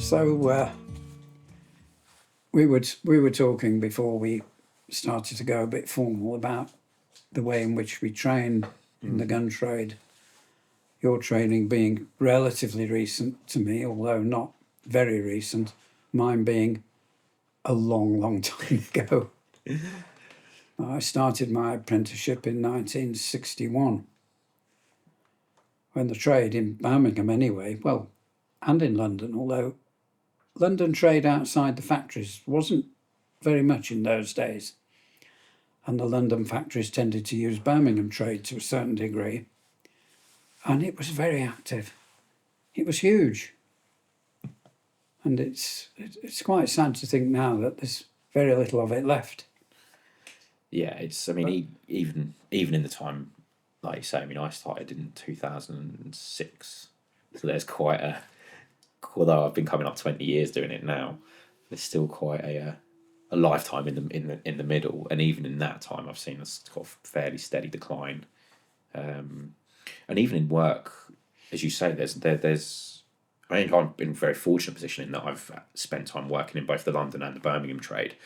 So we were talking before we started to go a bit formal about the way in which we train in the gun trade. Your training being relatively recent to me, although not very recent. Mine being a long, long time ago. I started my apprenticeship in 1961. When the trade in Birmingham anyway, well, and in London, although London trade outside the factories wasn't very much in those days. And the London factories tended to use Birmingham trade to a certain degree. And it was very active. It was huge. And it's quite sad to think now that there's very little of it left. Yeah, I mean, even in the time, like you say, I mean, I started in 2006. So there's quite a, although I've been coming up 20 years doing it now, there's still quite a lifetime in the middle. And even in that time, I've seen a sort of fairly steady decline. And even in work, as you say, there's I think I've been in a very fortunate position in that I've spent time working in both the London and the Birmingham trade,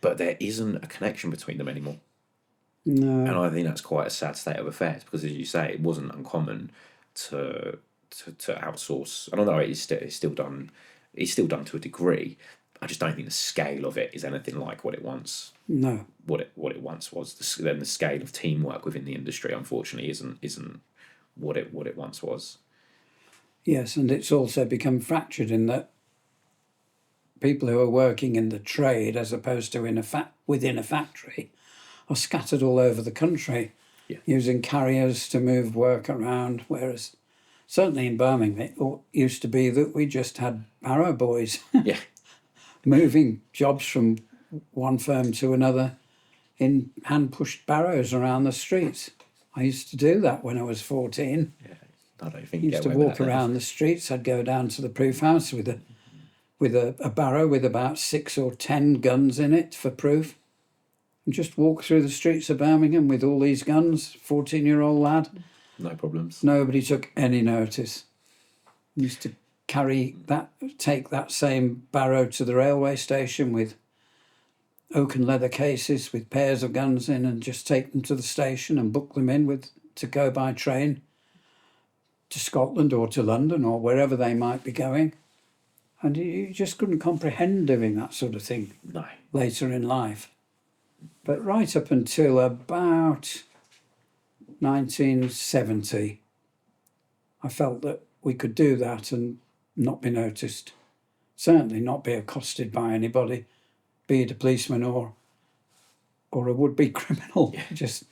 but there isn't a connection between them anymore. No. And I think that's quite a sad state of affairs because, as you say, it wasn't uncommon to outsource. And although it's still done to a degree, I just don't think the scale of it is anything like what it once. No. What it once was. Then the scale of teamwork within the industry, unfortunately, isn't what it once was. Yes, and it's also become fractured in that people who are working in the trade, as opposed to within a factory, are scattered all over the country, using carriers to move work around. Whereas, certainly in Birmingham, it used to be that we just had barrow boys, moving jobs from one firm to another in hand-pushed barrows around the streets. I used to do that when I was 14. Yeah, I don't think I used to walk around the streets. I'd go down to the proof house with a barrow with about 6 or 10 guns in it for proof, and just walk through the streets of Birmingham with all these guns. 14-year-old lad. No problems. Nobody took any notice. Used to take that same barrow to the railway station with oak and leather cases with pairs of guns in, and just take them to the station and book them in to go by train to Scotland or to London or wherever they might be going. And you just couldn't comprehend doing that sort of thing later in life. But right up until about 1970, I felt that we could do that and not be noticed. Certainly not be accosted by anybody, be it a policeman or a would-be criminal. Yeah. Just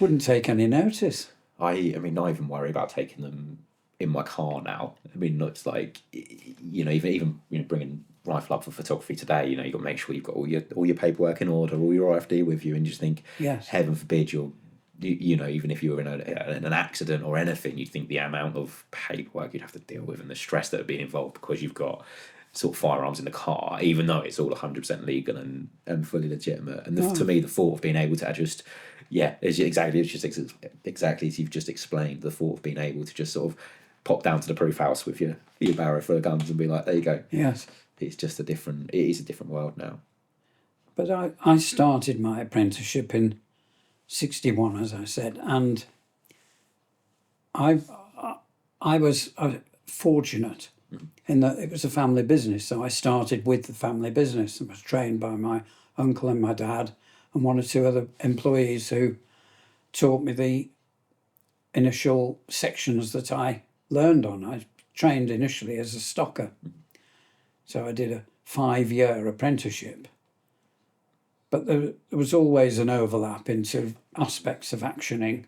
wouldn't take any notice. I mean, I even worry about taking them in my car now. I mean, it's like, even bringing rifle up for photography today, you've got to make sure you've got all your paperwork in order, all your RFD with you, and you just think, heaven forbid even if you were in an accident or anything, you'd think the amount of paperwork you'd have to deal with and the stress that would be involved because you've got sort of firearms in the car, even though it's all 100% legal and fully legitimate. And to me, the thought of being able to just, exactly as you've just explained, the thought of being able to just sort of pop down to the proof house with your barrow full of guns and be like, there you go. Yes. It is a different world now. But I started my apprenticeship in 61, as I said, and I was fortunate in that it was a family business. So I started with the family business and was trained by my uncle and my dad and one or two other employees who taught me the initial sections that I learned on. I trained initially as a stocker. So I did a 5-year apprenticeship. But there was always an overlap into aspects of actioning.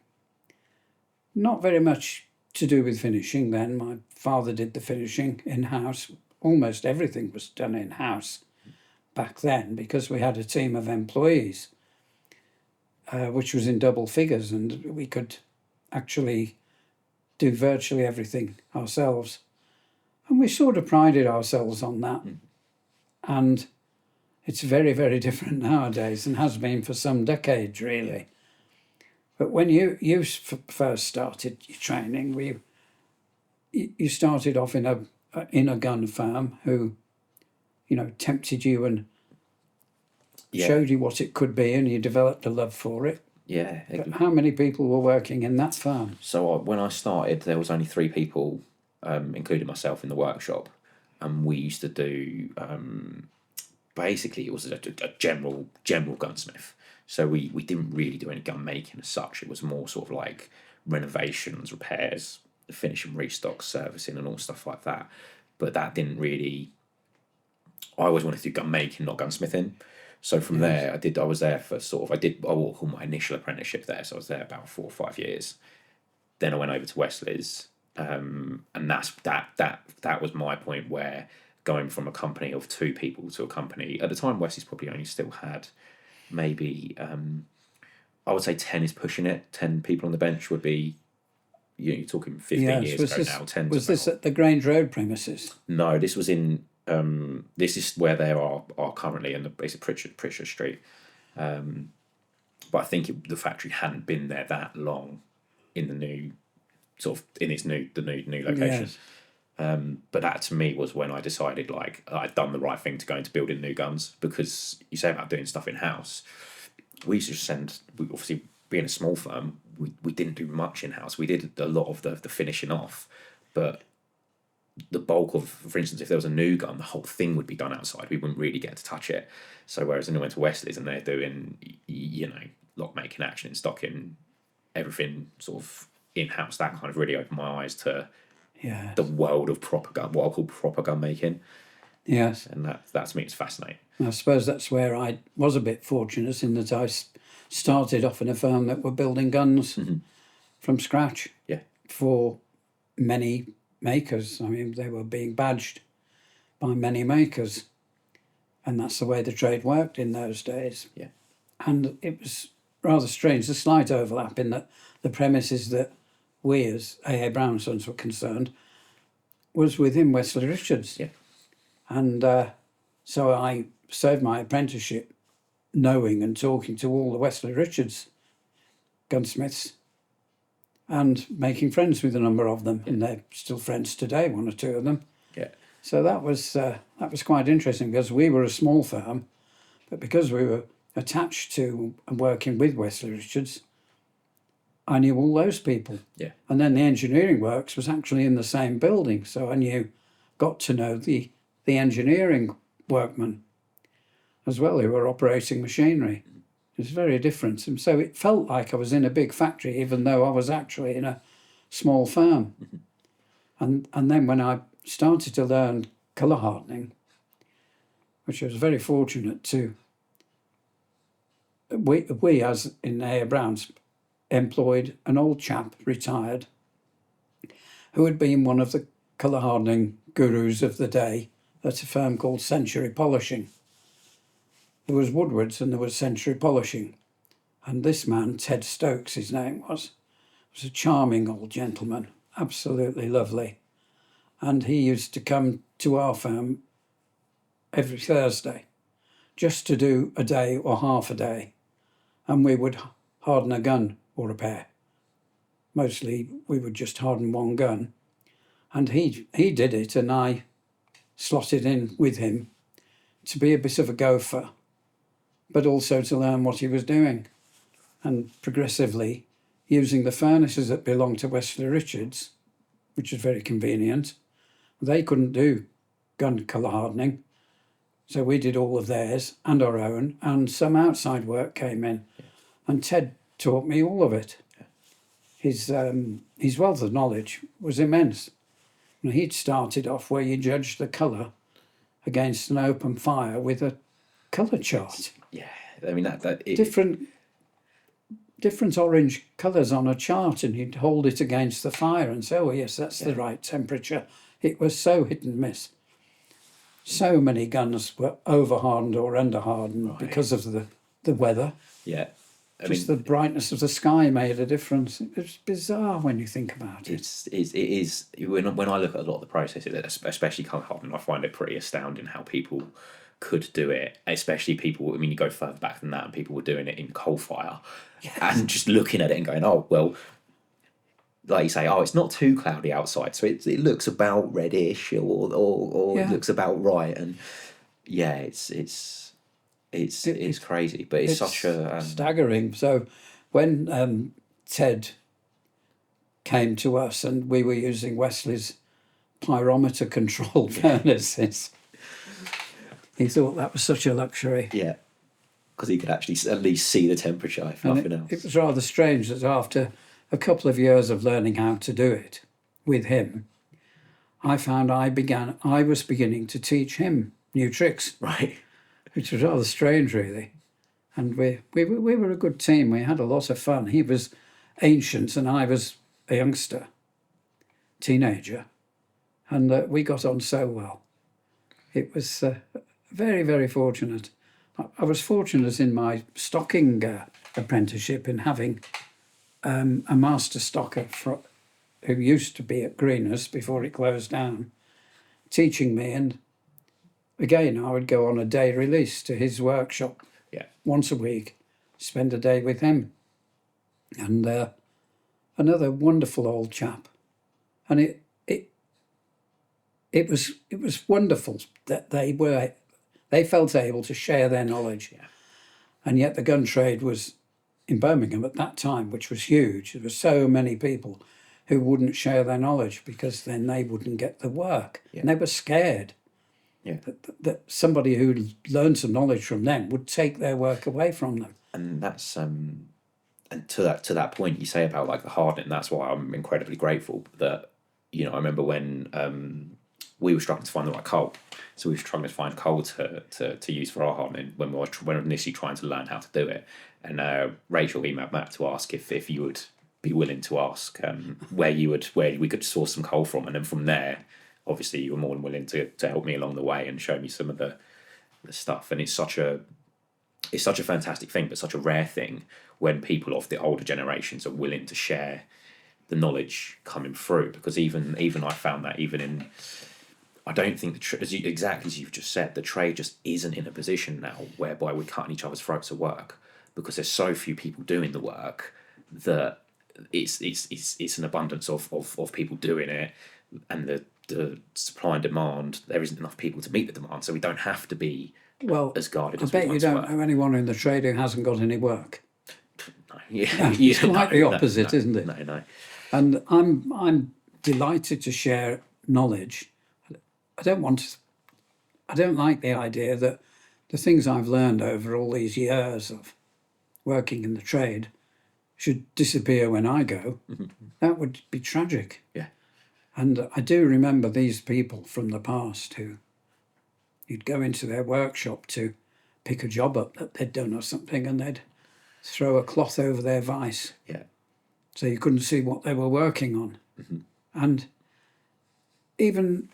Not very much to do with finishing then. My father did the finishing in-house. Almost everything was done in-house back then because we had a team of employees, which was in double figures, and we could actually do virtually everything ourselves. And we sort of prided ourselves on that. And it's very, very different nowadays and has been for some decades, really. But when you first started your training, you started off in in a gun farm who, tempted you and showed you what it could be, and you developed a love for it. Yeah. But how many people were working in that farm? So when I started, there was only 3 people, including myself, in the workshop, and we used to do. Basically, it was a general gunsmith. So we didn't really do any gun making as such. It was more sort of like renovations, repairs, finish and restock, servicing, and all stuff like that. But that didn't really. I always wanted to do gun making, not gunsmithing. So from there, I was there for I did what I call my initial apprenticeship there. So I was there about 4 or 5 years. Then I went over to Wesley's, and that was my point where going from a company of 2 people to a company at the time, Wesley's probably only still had maybe I would say 10 is pushing it. 10 people on the bench would be, you're talking 15 years ago now. 10 was this at the Grange Road premises? No, this was in. This is where they are currently, in it's Pritchard Street. But I think the factory hadn't been there that long in the new new location. Yes. But that to me was when I decided like I'd done the right thing to go into building new guns, because you say about doing stuff in house. We used to obviously being a small firm, we didn't do much in house. We did a lot of the finishing off, but the bulk of, for instance, if there was a new gun, the whole thing would be done outside. We wouldn't really get to touch it. So whereas then I went to Wesley's and they're doing, lock making, action and stocking, everything sort of in-house, that kind of really opened my eyes to the world of proper gun, what I call proper gun making. Yes. And that to me is fascinating. I suppose that's where I was a bit fortunate, in that I started off in a firm that were building guns from scratch for many makers. I mean, they were being badged by many makers, and that's the way the trade worked in those days. Yeah. And it was rather strange, the slight overlap in that the premises that we as A.A. Brown and Sons were concerned was within Wesley Richards. Yeah. And so I served my apprenticeship knowing and talking to all the Wesley Richards gunsmiths and making friends with a number of them. And they're still friends today, 1 or 2 of them. Yeah. So that was quite interesting, because we were a small firm, but because we were attached to and working with Wesley Richards, I knew all those people. Yeah. And then the engineering works was actually in the same building, so I got to know the engineering workmen as well, who were operating machinery. It was very different. And so it felt like I was in a big factory, even though I was actually in a small firm. And then when I started to learn colour hardening, which I was very fortunate to, we as in A.A. Brown's employed an old chap, retired, who had been one of the colour hardening gurus of the day at a firm called Century Polishing. There was Woodward's and there was Century Polishing. And this man, Ted Stokes, his name was a charming old gentleman, absolutely lovely. And he used to come to our firm every Thursday just to do a day or half a day. And we would harden a gun or repair. Mostly we would just harden one gun. And he did it, and I slotted in with him to be a bit of a gopher, but also to learn what he was doing. And progressively, using the furnaces that belonged to Wesley Richards, which was very convenient, they couldn't do gun colour hardening. So we did all of theirs and our own, and some outside work came in. Yeah. And Ted taught me all of it. Yeah. His wealth of knowledge was immense. And he'd started off where you judged the colour against an open fire with a colour chart. Yeah, I mean different orange colours on a chart, and you'd hold it against the fire and say, oh yes, that's the right temperature. It was so hit and miss. So many guns were over-hardened or under-hardened because of the weather. Yeah. The brightness of the sky made a difference. It was bizarre when you think about it. It is. When I look at a lot of the processes, especially colour hardening, I find it pretty astounding how people could do it. Especially people, I mean, you go further back than that, and people were doing it in coal fire, and just looking at it and going, oh well, like you say, oh, it's not too cloudy outside, so it looks about reddish, or it Yeah. looks about right. And yeah, it's crazy, but it's such a staggering. So when Ted came to us and we were using Wesley's pyrometer controlled furnaces, he thought that was such a luxury. yeah, because he could actually at least see the temperature, if And nothing else. it was rather strange that after a couple of years of learning how to do it with him, I found I was beginning to teach him new tricks, Right. which was rather strange, really. And we were a good team. We had a lot of fun. He was ancient and I was a youngster, teenager, and we got on so well. It was very, very fortunate. I was fortunate in my stocking apprenticeship in having a master stocker who used to be at Greeners before it closed down, teaching me. And again, I would go on a day release to his workshop once a week, spend a day with him. And another wonderful old chap. And it was wonderful that they felt able to share their knowledge. Yeah. And yet the gun trade was in Birmingham at that time, which was huge. There were so many people who wouldn't share their knowledge because then they wouldn't get the work. Yeah. And they were scared that somebody who learned some knowledge from them would take their work away from them. And that's and to that point you say about like the hardening, that's why I'm incredibly grateful that, you know, I remember when we were struggling to find the right coal. So we were struggling to find coal to use for our hardening when we were initially trying to learn how to do it. And Rachel emailed Matt to ask if you would be willing to ask where we could source some coal from, and then from there, obviously, you were more than willing to help me along the way and show me some of the stuff. And it's such a fantastic thing, but such a rare thing when people of the older generations are willing to share the knowledge coming through. Because even I found that even in, I don't think exactly as you've just said, the trade just isn't in a position now whereby we're cutting each other's throats at work, because there's so few people doing the work that it's an abundance of people doing it, and the supply and demand, there isn't enough people to meet the demand, so we don't have to be as guarded as we I bet you once don't were. know anyone in the trade who hasn't got any work. No, yeah, It's quite the opposite, isn't it? No. And I'm delighted to share knowledge. I don't like the idea that the things I've learned over all these years of working in the trade should disappear when I go. Mm-hmm. That would be tragic. Yeah. And I do remember these people from the past who you'd go into their workshop to pick a job up that they'd done or something, and they'd throw a cloth over their vise. Yeah. So you couldn't see what they were working on. Mm-hmm. And even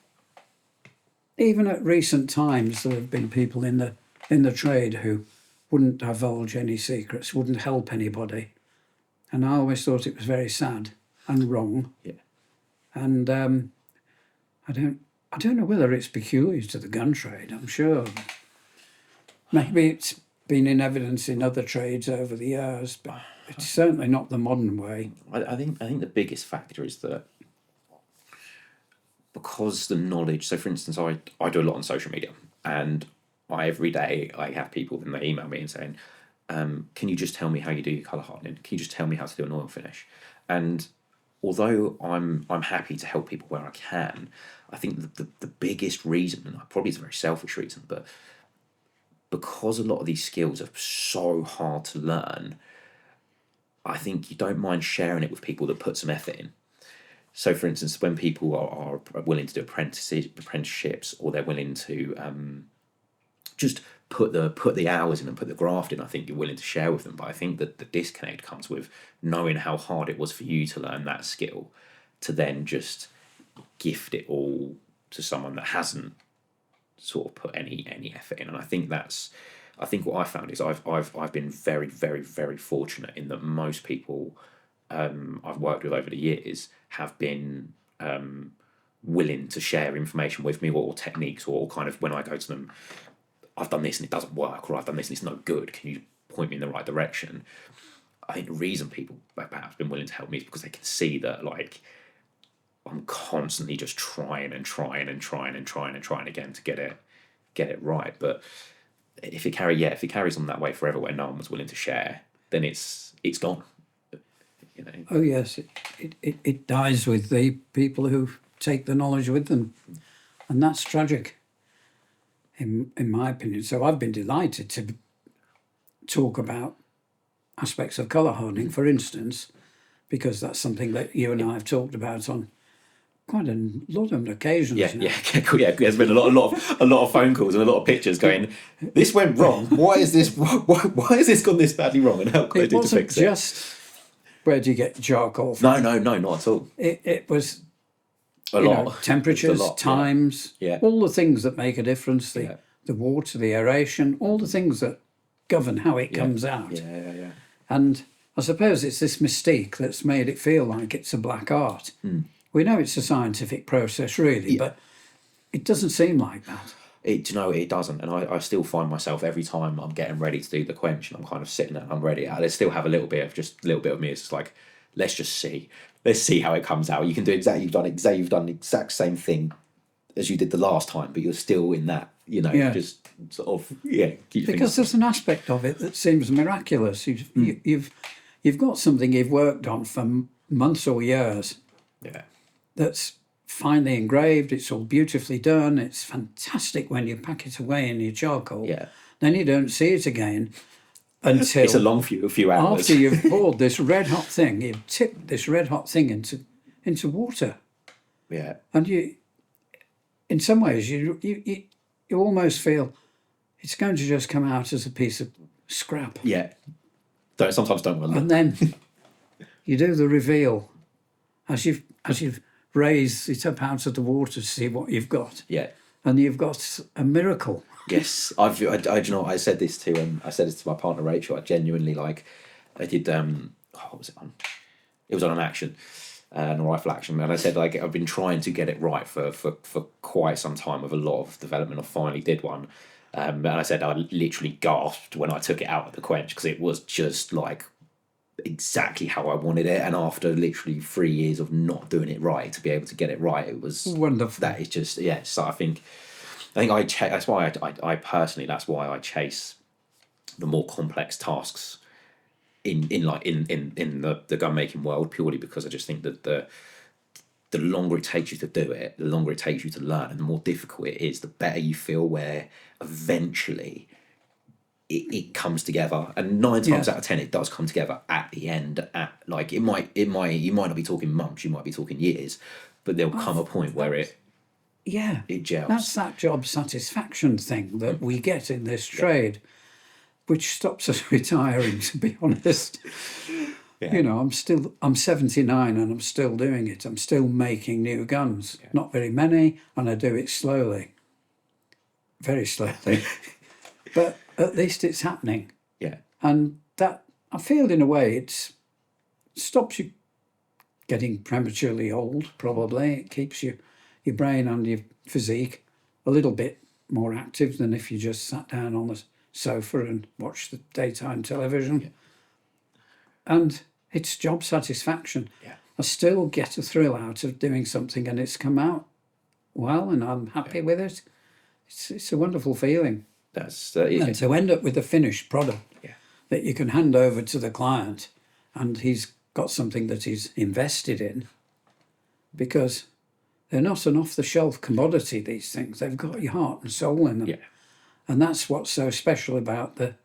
at recent times, there have been people in the trade who wouldn't divulge any secrets, wouldn't help anybody. And I always thought it was very sad and wrong. Yeah. And I don't know whether it's peculiar to the gun trade. I'm sure maybe it's been in evidence in other trades over the years, but it's certainly not the modern way. I think the biggest factor is that because the knowledge. So, for instance, I do a lot on social media, and every day I have people and they email me and saying, "Can you just tell me how you do your colour hardening? Can you just tell me how to do an oil finish?" And although I'm happy to help people where I can, I think the biggest reason, and probably it's a very selfish reason, but because a lot of these skills are so hard to learn, I think you don't mind sharing it with people that put some effort in. So, for instance, when people are willing to do apprenticeships, or they're willing to just put the hours in and put the graft in, I think you're willing to share with them. But I think that the disconnect comes with knowing how hard it was for you to learn that skill, to then just gift it all to someone that hasn't sort of put any effort in. And I think what I found is I've been very, very, very fortunate in that most people I've worked with over the years have been willing to share information with me, or techniques, or kind of when I go to them, I've done this and it doesn't work, or I've done this and it's no good, can you point me in the right direction? I think the reason people have perhaps been willing to help me is because they can see that, like, I'm constantly just trying again to get it right. But if it carries on that way forever, where no one was willing to share, then it's gone. You know. Oh yes, it dies with the people who take the knowledge with them, and that's tragic. In my opinion, so I've been delighted to talk about aspects of colour hardening, for instance, because that's something that you and I have talked about on quite a lot of occasions. Yeah, cool. Yeah, there's been a lot of phone calls and a lot of pictures going, "This went wrong. Why is this? Why has this gone this badly wrong? And how can I do to fix it?" It wasn't just where do you get charcoal from? No, not at all. It was A lot. temperatures, times, all the things that make a difference. The water, the aeration, all the things that govern how it comes out. Yeah. And I suppose it's this mystique that's made it feel like it's a black art. We know it's a scientific process, really, but it doesn't seem like that. It doesn't. And I still find myself every time I'm getting ready to do the quench and I'm kind of sitting there and I'm ready. I still have a little bit of me. It's just like, let's see how it comes out. You can do you've done the exact same thing as you did the last time, but you're still in that, just sort of, Because there's an aspect of it that seems miraculous. You've got something you've worked on for months or years. Yeah. That's finely engraved. It's all beautifully done. It's fantastic when you pack it away in your charcoal. Yeah. Then you don't see it again until it's a long few hours after you've poured this red hot thing. You've tipped this red hot thing into water. Yeah. And in some ways, you almost feel it's going to just come out as a piece of scrap. Yeah. Sometimes don't want to look. And then you do the reveal as you've raised it up out of the water to see what you've got. Yeah. And you've got a miracle. Yes, I said this to my partner Rachel. I genuinely I did what was it on? It was on an action, a rifle action, and I said I've been trying to get it right for quite some time with a lot of development. I finally did one, and I said I literally gasped when I took it out of the quench because it was just exactly how I wanted it. And after literally 3 years of not doing it right, to be able to get it right, it was wonderful. That is just So I think that's why I personally, that's why I chase the more complex tasks in the gun making world, purely because I just think that the longer it takes you to do it, the longer it takes you to learn, and the more difficult it is, the better you feel, where eventually it comes together. And 9 times out of 10 it does come together at the end. You might not be talking months, you might be talking years, but there'll come a point where it gels. That's that job satisfaction thing that we get in this trade, which stops us retiring, to be honest. I'm 79 and I'm still doing it. I'm still making new guns. Not very many, and I do it slowly. Very slowly. But at least it's happening. Yeah. And that, I feel, in a way, it stops you getting prematurely old, probably. It keeps your brain and your physique a little bit more active than if you just sat down on the sofa and watched the daytime television. Yeah. And it's job satisfaction. Yeah. I still get a thrill out of doing something and it's come out well and I'm happy with it. It's a wonderful feeling. And to end up with a finished product that you can hand over to the client and he's got something that he's invested in, because they're not an off-the-shelf commodity, these things. They've got your heart and soul in them. Yeah. And that's what's so special about the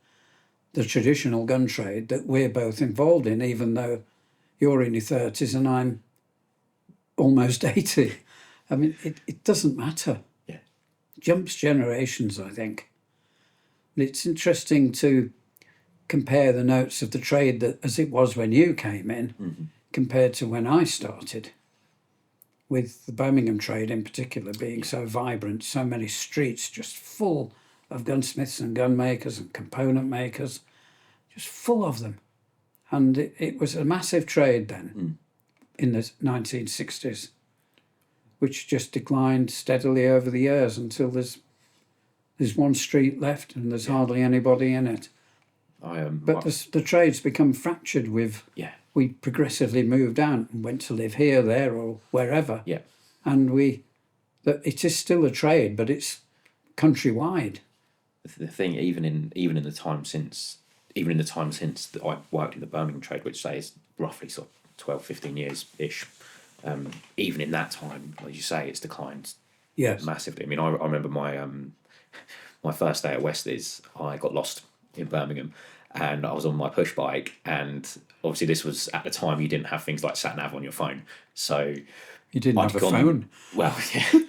traditional gun trade that we're both involved in, even though you're in your 30s and I'm almost 80. I mean, it doesn't matter. Yeah. Jumps generations, I think. It's interesting to compare the notes of the trade that as it was when you came in compared to when I started, with the Birmingham trade in particular being so vibrant, so many streets just full of gunsmiths and gun makers and component makers, just full of them. And it was a massive trade then in the 1960s, which just declined steadily over the years until there's one street left and there's hardly anybody in it. But the trade's become fractured with. Yeah. We progressively moved out and went to live here, there, or wherever. Yeah. And it is still a trade, but it's countrywide. The thing, even in the time since that I worked in the Birmingham trade, which say is roughly sort of 12, 15 years ish, even in that time, as you say, it's declined Yes. massively. I mean, I remember my first day at Westies, I got lost in Birmingham, and I was on my push bike, and obviously this was at the time you didn't have things like sat nav on your phone, so you didn't have a phone. Well, yeah.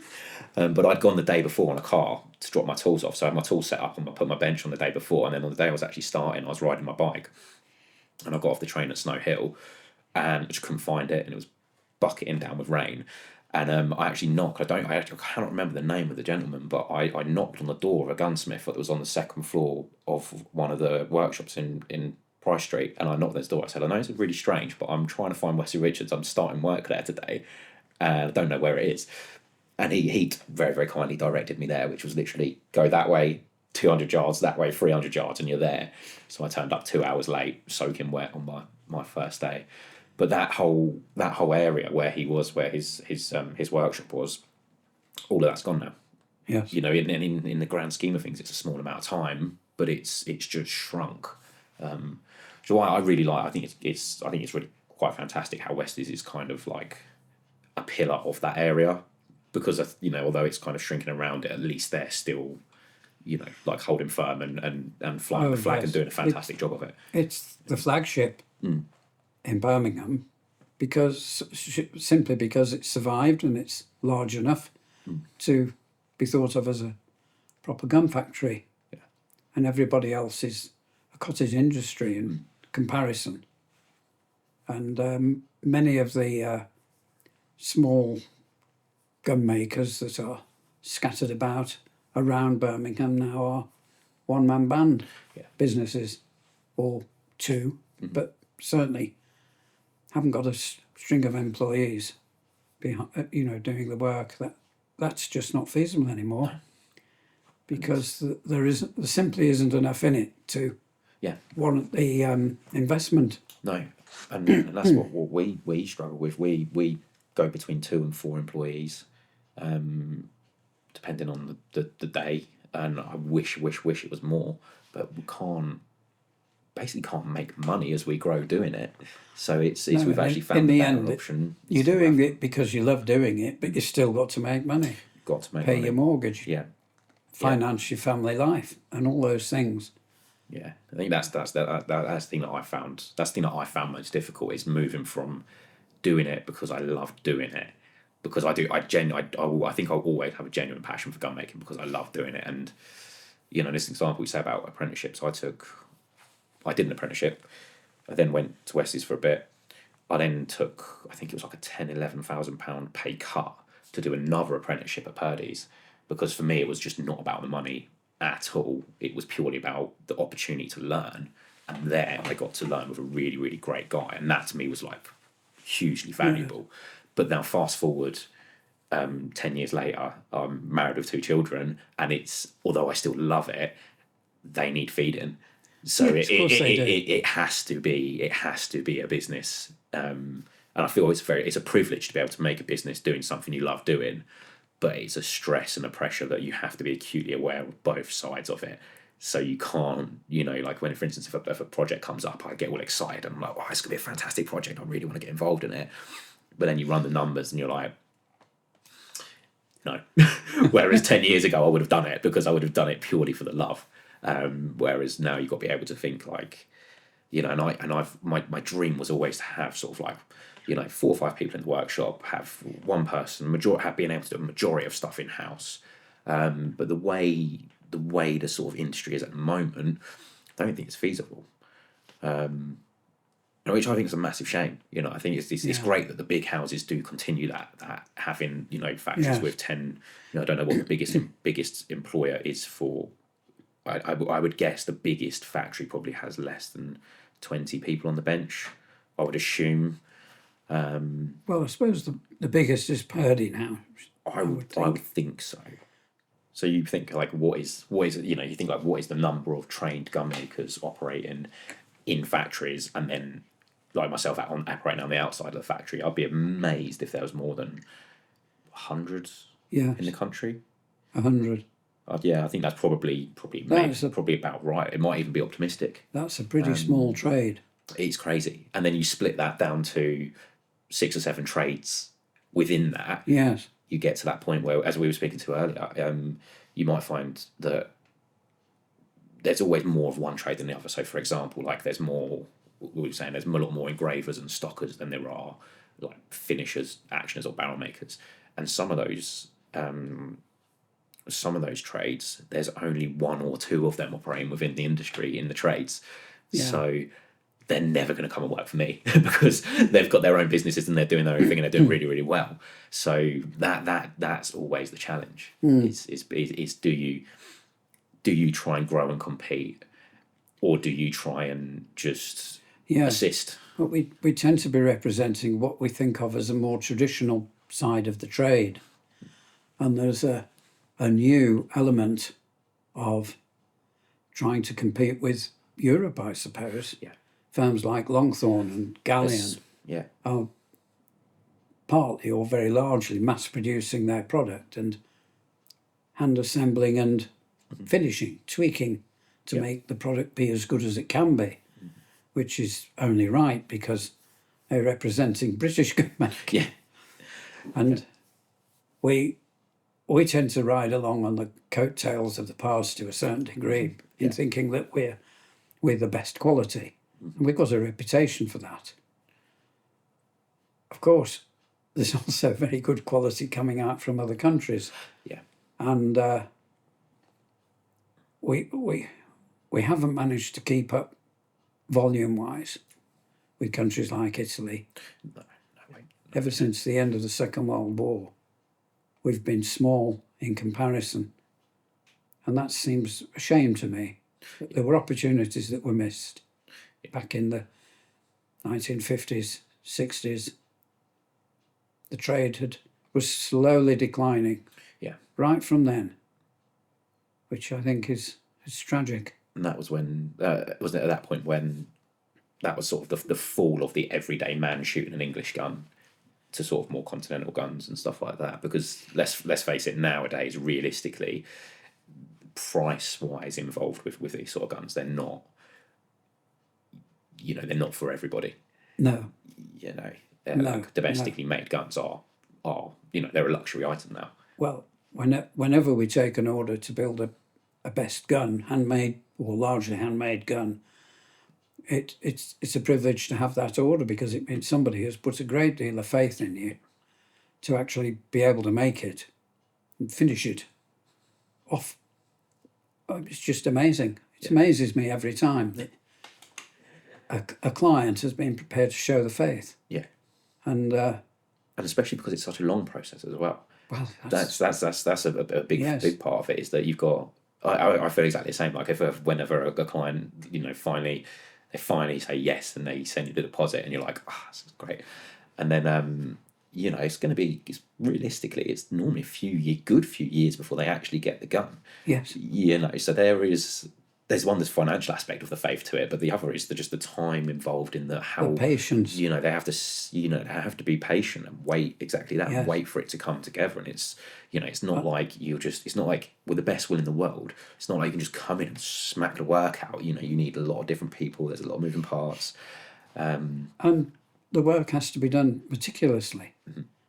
But I'd gone the day before on a car to drop my tools off. So I had my tools set up and I put my bench on the day before. And then on the day I was actually starting, I was riding my bike and I got off the train at Snow Hill and I just couldn't find it. And it was bucketing down with rain. And I actually knocked. I cannot remember the name of the gentleman, but I knocked on the door of a gunsmith that was on the second floor of one of the workshops in Price Street. And I knocked on his door. I said, I know it's really strange, but I'm trying to find Wesley Richards. I'm starting work there today. And I don't know where it is. And he very, very kindly directed me there, which was literally go that way, 200 yards, that way, 300 yards, and you're there. So I turned up 2 hours late, soaking wet on my first day. But that whole area where he was, where his workshop was, all of that's gone now. Yes. You know, in the grand scheme of things, it's a small amount of time, but it's just shrunk. So I really like. I think it's really quite fantastic how Westies is kind of like a pillar of that area. Because, you know, although it's kind of shrinking around it, at least they're still, you know, like holding firm and flying the flag and doing a fantastic job of it. It's the flagship in Birmingham simply because it's survived and it's large enough to be thought of as a proper gun factory. Yeah. And everybody else is a cottage industry in comparison. And many of the small gunmakers that are scattered about around Birmingham now are one-man band businesses, or two, but certainly haven't got a string of employees behind, doing the work. That's just not feasible anymore, because there simply isn't enough in it to warrant the investment. No, and that's what we struggle with. We go between 2 and 4 employees. Depending on the day, and I wish it was more, but we basically can't make money as we grow doing it. So we've actually found in the a better end, option. You're doing it because you love doing it, but you've still got to make money. Got to make pay money. your mortgage, finance Yeah. your family life, and all those things. Yeah, I think that's the thing that I found. That's the thing that I found most difficult is moving from doing it because I love doing it. Because I think I'll always have a genuine passion for gun making because I love doing it. And, you know, this example we say about apprenticeships, I did an apprenticeship. I then went to Westies for a bit. I then took, I think it was like a £11,000 pay cut to do another apprenticeship at Purdy's. Because for me, it was just not about the money at all. It was purely about the opportunity to learn. And there I got to learn with a really, really great guy. And that to me was like hugely valuable. Yeah. But now fast forward 10 years later, I'm married with 2 children, and although I still love it, they need feeding. So it has to be a business. And I feel it's a privilege to be able to make a business doing something you love doing, but it's a stress and a pressure that you have to be acutely aware of both sides of it. So you can't, like when, for instance, if a project comes up, I get all excited and I'm like, it's going to be a fantastic project. I really want to get involved in it. But then you run the numbers and you're like, no. Whereas 10 years ago, I would have done it because I would have done it purely for the love. Whereas now you've got to be able to think like, my dream was always to have sort of like, 4 or 5 people in the workshop, have one person, have been able to do a majority of stuff in-house. But the way the sort of industry is at the moment, I don't think it's feasible. Which I think is a massive shame. I think it's great that the big houses do continue that having factories with 10. I don't know what the biggest employer is for. I would guess the biggest factory probably has less than 20 people on the bench. I would assume. Well, I suppose the biggest is Purdy now. I would think so. So you think like what is you think like what is the number of trained gun makers operating in factories, and then like myself operating on the outside of the factory. I'd be amazed if there was more than 100 Yes, in the country. 100. Yeah, I think that's probably probably about right. It might even be optimistic. That's a pretty small trade. It's crazy, and then you split that down to 6 or 7 trades within that. Yes. You get to that point where, as we were speaking to earlier, you might find that there's always more of one trade than the other. So, for example, like there's more. We were saying there's a lot more engravers and stockers than there are like finishers, actioners, or barrel makers, and some of those trades, there's only 1 or 2 of them operating within the industry in the trades. Yeah. So they're never going to come and work for me because they've got their own businesses and they're doing their own thing and they're doing really, really well. So that's always the challenge. Is do you try and grow and compete, or do you try and just assist? But we tend to be representing what we think of as a more traditional side of the trade, and there's a new element of trying to compete with Europe, I suppose. Yeah. Firms like Longthorn and Galleon are partly or very largely mass producing their product and hand assembling and finishing, tweaking to make the product be as good as it can be, which is only right because they're representing British gunmaking. Yeah. And we tend to ride along on the coattails of the past to a certain degree in thinking that we're the best quality. And we've got a reputation for that. Of course, there's also very good quality coming out from other countries. Yeah. And we haven't managed to keep up volume-wise with countries like Italy. No. Ever since the end of the Second World War, we've been small in comparison. And that seems a shame to me. There were opportunities that were missed back in the 1950s, 60s. The trade was slowly declining. Yeah. Right from then, which I think is tragic. And that was when was it at that point when that was sort of the fall of the everyday man shooting an English gun to sort of more continental guns and stuff like that. Because let's face it, nowadays, realistically, price-wise involved with these sort of guns, they're not. They're not for everybody. No. Like domestically made guns are they're a luxury item now. Well, whenever we take an order to build a best gun, handmade or largely handmade gun, it's a privilege to have that order because it means somebody has put a great deal of faith in you to actually be able to make it and finish it off. It's just amazing. It amazes me every time that a client has been prepared to show the faith. Yeah. And especially because it's such a long process as well. Well, that's a big part of it, is that you've got. I feel exactly the same. Like whenever a client finally say yes and they send you the deposit and you're like, this is great, and then it's going to be realistically it's normally a good few years before they actually get the gun. Yes. So there's one, this financial aspect of the faith to it, but the other is just the time involved in the patience. They have to be patient and wait exactly that, and wait for it to come together. And it's not like it's not like with the best will in the world. It's not like you can just come in and smack the work out. You need a lot of different people. There's a lot of moving parts. And the work has to be done meticulously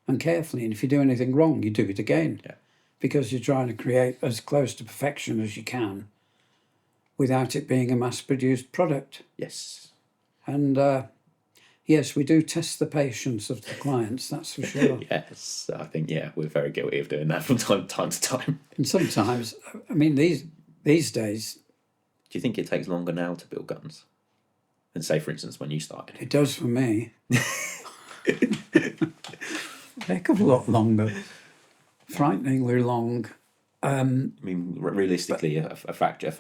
and carefully. And if you do anything wrong, you do it again. Yeah. Because you're trying to create as close to perfection as you can, without it being a mass-produced product. Yes. And yes, we do test the patience of the clients, that's for sure. Yes, I think, we're very guilty of doing that from time to time. And sometimes, I mean, these days... Do you think it takes longer now to build guns than, say, for instance, when you started? It does for me. A heck of a lot longer. Frighteningly long. I mean, realistically, a factory.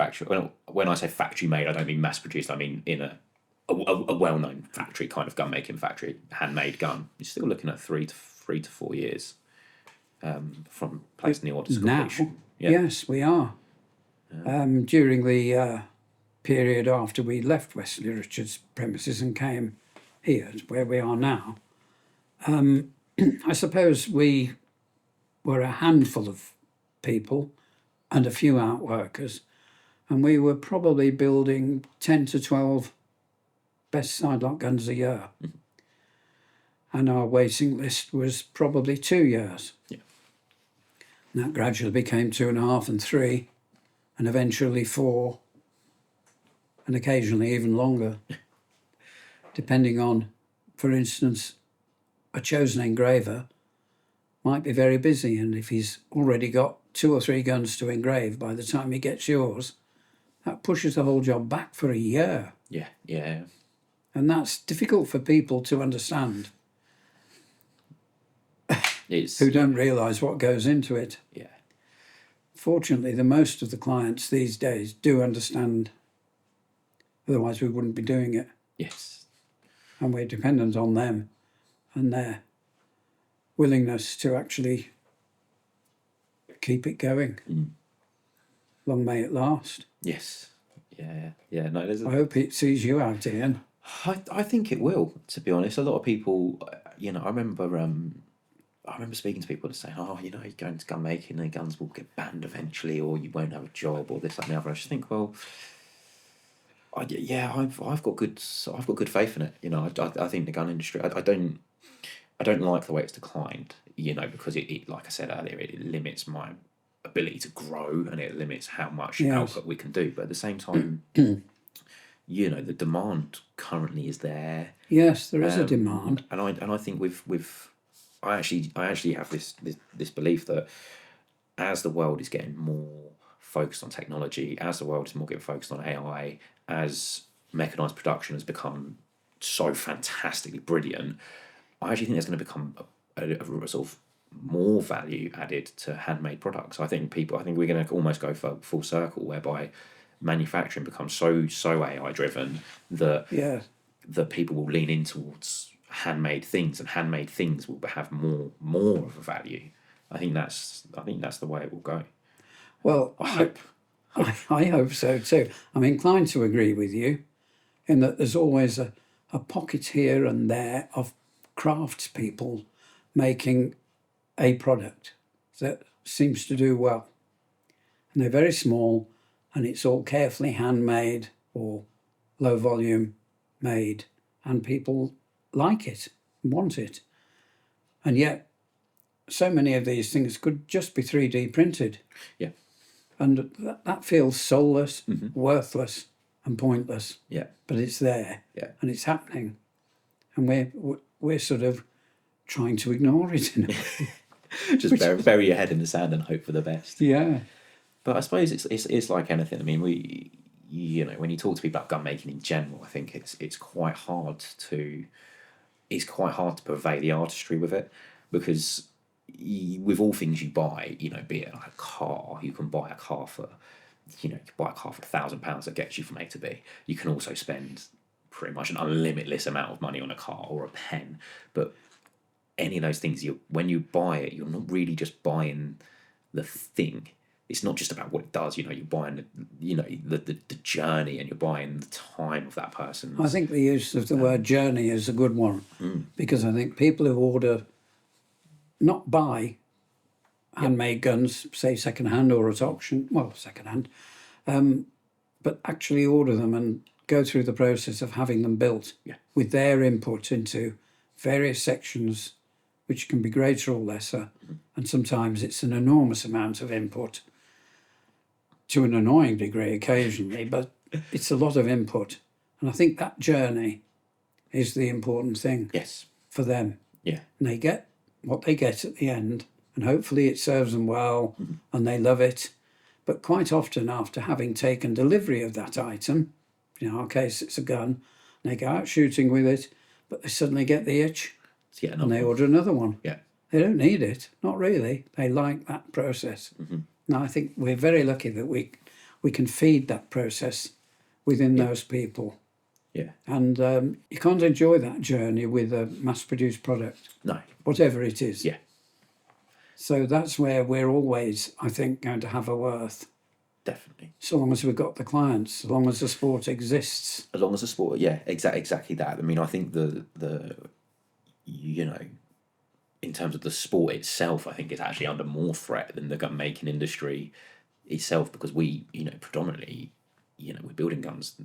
When I say factory made, I don't mean mass produced. I mean in a well-known factory, kind of gun making factory, handmade gun. You're still looking at 3 to 4 years from placing the order to completion. Yeah. Yes, we are. During the period after we left Wesley Richards' premises and came here to where we are now, I suppose we were a handful of people and a few outworkers, and we were probably building 10 to 12 best sidelock guns a year. And our waiting list was probably 2 years. Yeah. And that gradually became 2.5 and 3, and eventually 4, and occasionally even longer, depending on, for instance, a chosen engraver might be very busy, and if he's already got 2 or 3 guns to engrave by the time he gets yours, that pushes the whole job back for a year. Yeah, yeah. And that's difficult for people to understand who don't realise what goes into it. Yeah. Fortunately, the most of the clients these days do understand, otherwise we wouldn't be doing it. Yes. And we're dependent on them and their willingness to actually keep it going. Long may it last. Yes. Yeah. Yeah. No, I hope it sees you out, Ian. I think it will, to be honest. A lot of people, I remember speaking to people that say, "Oh, you're going to gun making, and guns will get banned eventually, or you won't have a job, or this, that, and the other." I just think, well, I've got good faith in it. I think the gun industry. I don't like the way it's declined. Because it like I said earlier, it limits my ability to grow, and it limits how much output we can do. But at the same time, the demand currently is there. Yes, there is a demand, and I think I actually have this belief that as the world is getting more focused on technology, as the world is more getting focused on AI, as mechanised production has become so fantastically brilliant, I actually think there's going to become a sort of more value added to handmade products. I think we're going to almost go for full circle, whereby manufacturing becomes so AI driven that people will lean in towards handmade things, and handmade things will have more of a value. I think that's the way it will go. Well, I hope so too. I'm inclined to agree with you in that there's always a pocket here and there of craftspeople making a product that seems to do well. And they're very small, and it's all carefully handmade or low volume made, and people like it, want it. And yet, so many of these things could just be 3D printed. Yeah. And that feels soulless, worthless, and pointless. Yeah. But it's there. Yeah. And it's happening. And we're sort of trying to ignore it in a way. Just bury your head in the sand and hope for the best. Yeah. But I suppose it's like anything. I mean, when you talk to people about gun making in general, I think it's quite hard to purvey the artistry with it, because with all things you buy, be it like a car, you can buy a car for, you can buy a car for £1,000 that gets you from A to B. You can also spend pretty much an unlimitless amount of money on a car or a pen. But any of those things, when you buy it, you're not really just buying the thing. It's not just about what it does. You're buying the journey, and you're buying the time of that person. I think the use of the word journey is a good one, because I think people who order, not buy handmade guns, say second-hand or at auction, well, second-hand, but actually order them and go through the process of having them built with their input into various sections, which can be greater or lesser, and sometimes it's an enormous amount of input, to an annoying degree occasionally, but it's a lot of input. And I think that journey is the important thing for them. Yeah. And they get what they get at the end, and hopefully it serves them well and they love it. But quite often, after having taken delivery of that item, in our case it's a gun, and they go out shooting with it, but they suddenly get the itch and they order another one. Yeah. They don't need it, not really. They like that process. Now, I think we're very lucky that we can feed that process within those people. Yeah. And you can't enjoy that journey with a mass-produced product. No. Whatever it is. Yeah. So that's where we're always, I think, going to have a worth. Definitely. So long as we've got the clients, so long as the sport exists. As long as the sport, yeah, exactly that. I mean, I think the you know, in terms of the sport itself, I think it's actually under more threat than the gun making industry itself, because we, predominantly, we're building guns,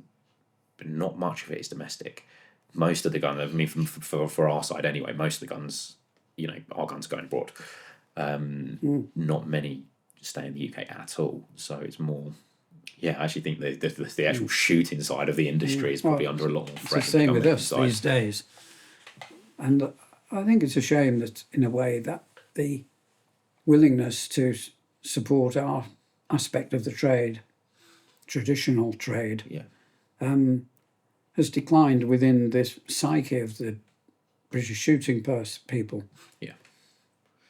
but not much of it is domestic. Most of the guns, I mean, for our side anyway, most of the guns, our guns going abroad. Not many stay in the UK at all. So it's more, I actually think the actual shooting side of the industry is probably under a lot more threat. It's the same with us these days. And I think it's a shame that, in a way, that the willingness to support our aspect of the trade, traditional trade, has declined within this psyche of the British shooting people. Yeah.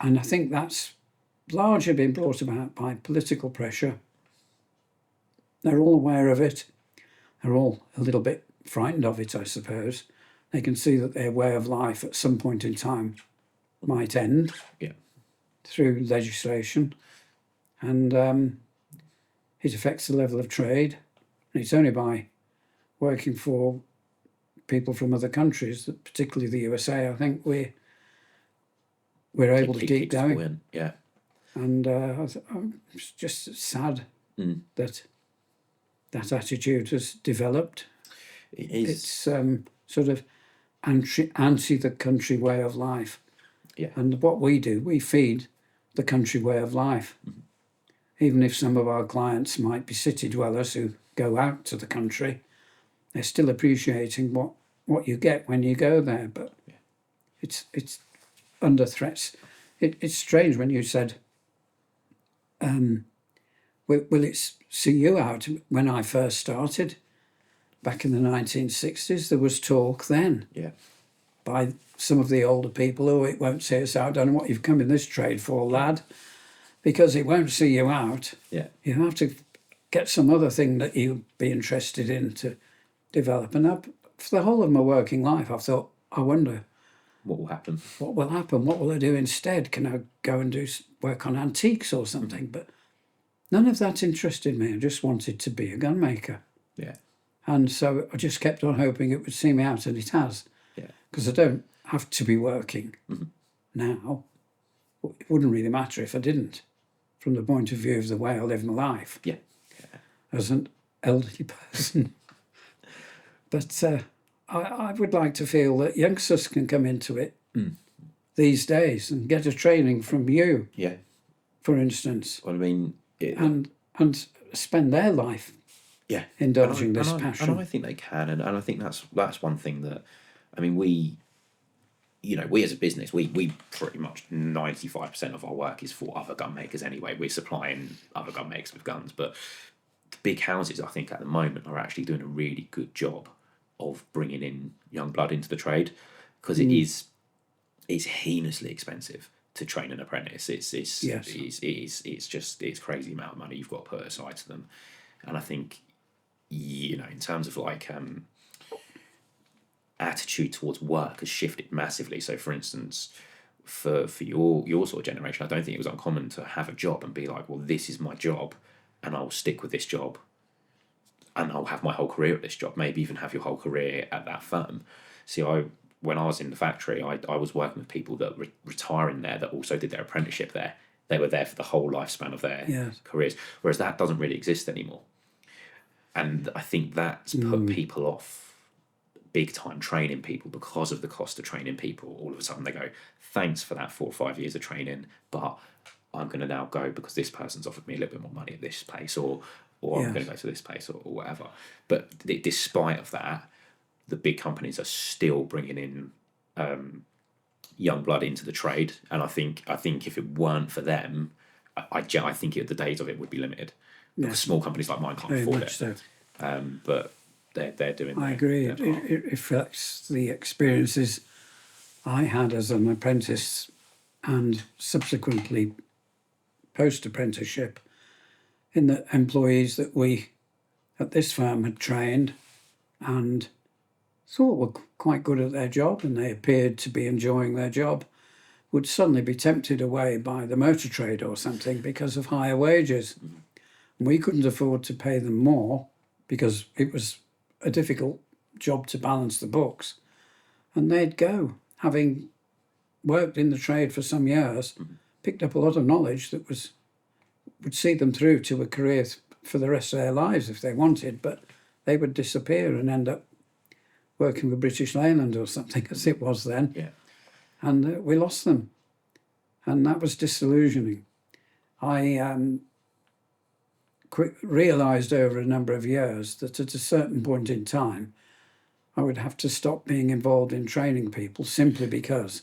And I think that's largely been brought about by political pressure. They're all aware of it. They're all a little bit frightened of it, I suppose. They can see that their way of life at some point in time might end through legislation. And it affects the level of trade. And it's only by working for people from other countries, that particularly the USA, I think we're able to keep going. Yeah. And it's just sad that attitude has developed. It is. It's sort of anti the country way of life. Yeah. And what we do, we feed the country way of life. Mm-hmm. Even if some of our clients might be city dwellers who go out to the country, they're still appreciating what you get when you go there. But it's under threats. It's strange when you said, will it see you out? When I first started, back in the 1960s, there was talk then by some of the older people, oh, it won't see us out. I don't know what you've come in this trade for, lad, because it won't see you out. Yeah. You have to get some other thing that you'd be interested in to develop. And for the whole of my working life, I've thought, I wonder, what will happen? What will happen? What will I do instead? Can I go and work on antiques or something? But none of that interested me. I just wanted to be a gun maker. Yeah. And so I just kept on hoping it would see me out, and it has. Yeah. Because I don't have to be working now. It wouldn't really matter if I didn't, from the point of view of the way I live my life. Yeah. As an elderly person. But I would like to feel that youngsters can come into it these days and get a training from you. Yeah. For instance. Well, I mean, and spend their life indulging this passion. And I think they can, and I think that's one thing that, I mean, we as a business, we pretty much 95% of our work is for other gun makers anyway. We're supplying other gun makers with guns, but the big houses, I think, at the moment are actually doing a really good job of bringing in young blood into the trade, because it's heinously expensive to train an apprentice. It's crazy amount of money you've got to put aside to them. And I think, in terms of like attitude towards work has shifted massively. So for instance, for your sort of generation, I don't think it was uncommon to have a job and be like, well, this is my job and I'll stick with this job and I'll have my whole career at this job, maybe even have your whole career at that firm. See, when I was in the factory, I was working with people that retiring there that also did their apprenticeship there. They were there for the whole lifespan of their careers, whereas that doesn't really exist anymore. And I think that's put people off big time training people because of the cost of training people. All of a sudden they go, thanks for that 4 or 5 years of training, but I'm going to now go because this person's offered me a little bit more money at this place, or I'm going to go to this place, or whatever. But despite of that, the big companies are still bringing in young blood into the trade, and I think if it weren't for them, I think the days of it would be limited. Because small companies like mine can't afford it. So. But they're doing. I agree. It reflects the experiences I had as an apprentice and subsequently post-apprenticeship in the employees that we at this firm had trained and thought were quite good at their job, and they appeared to be enjoying their job. would suddenly be tempted away by the motor trade or something because of higher wages. We couldn't afford to pay them more because it was a difficult job to balance the books. And they'd go, having worked in the trade for some years, picked up a lot of knowledge that would see them through to a career for the rest of their lives if they wanted, but they would disappear and end up working for British Leyland or something, as it was then. Yeah. And we lost them. And that was disillusioning. I realised over a number of years that at a certain point in time, I would have to stop being involved in training people simply because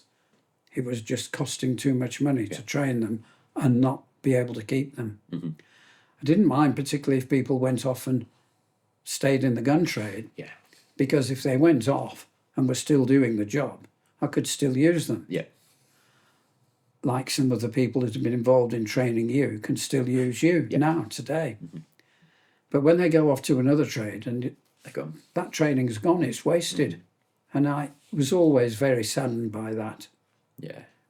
it was just costing too much money to train them and not be able to keep them. I didn't mind particularly if people went off and stayed in the gun trade, because if they went off and were still doing the job, I could still use them. Like some of the people that have been involved in training you can still use you now, today. But when they go off to another trade and that training's gone, it's wasted. And I was always very saddened by that.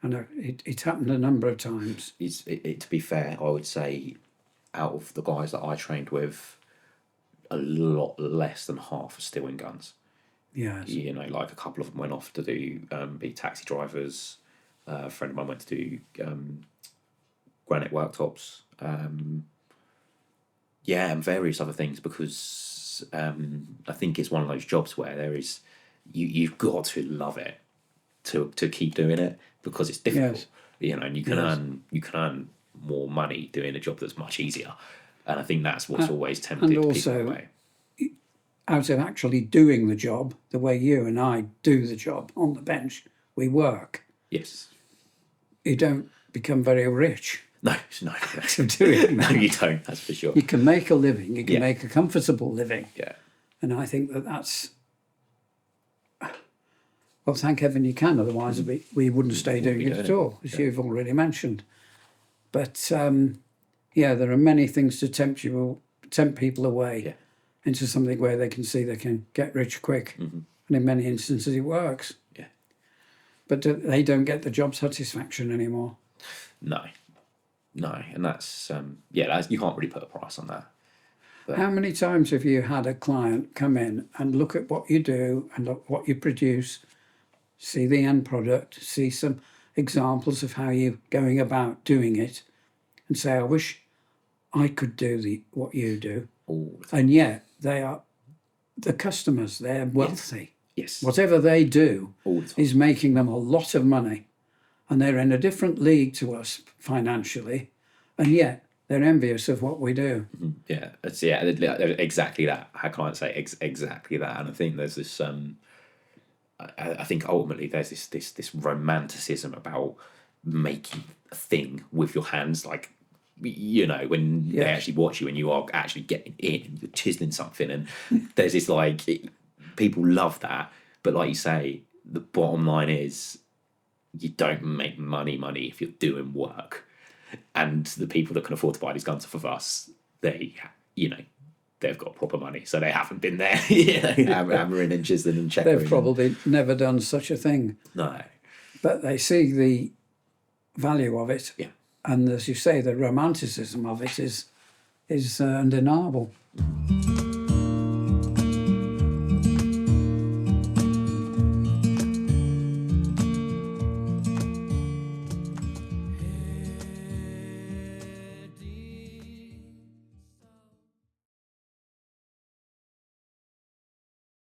And it happened a number of times. To be fair, I would say out of the guys that I trained with, a lot less than half are still in guns. Yes. You know, like a couple of them went off to do be taxi drivers. A friend of mine went to do granite worktops. And various other things, because I think it's one of those jobs where there is you've got to love it to keep doing it, because it's difficult. You know, and you can earn more money doing a job that's much easier. And I think that's what's always tempted and also, people away. Out of actually doing the job, the way you and I do the job on the bench, we work. Yes. You don't become very rich. No. Of doing that. No, you don't. That's for sure. You can make a living. You can make a comfortable living. Yeah. And I think that's... Well, thank heaven you can. Otherwise, we wouldn't stay doing it at all, as you've already mentioned. But, there are many things to tempt people away into something where they can see they can get rich quick. And in many instances, it works. But they don't get the job satisfaction anymore. No, and that's you can't really put a price on that. But how many times have you had a client come in and look at what you do and look what you produce, see the end product, see some examples of how you're going about doing it, and say, I wish I could do what you do. And yet they are the customers, they're wealthy. Yes. Whatever they do is making them a lot of money, and they're in a different league to us financially, and yet they're envious of what we do. It's exactly that. How can I say exactly that? And I think there's this. I think ultimately there's this romanticism about making a thing with your hands, like, you know, when they actually watch you and you are actually getting in, you're chiseling something, and there's this people love that, but like you say, the bottom line is you don't make money if you're doing work. And the people that can afford to buy these guns off of us, they've got proper money, so they haven't been there hammering and chiseling and checking. They've probably never done such a thing. No. But they see the value of it. Yeah. And as you say, the romanticism of it is undeniable.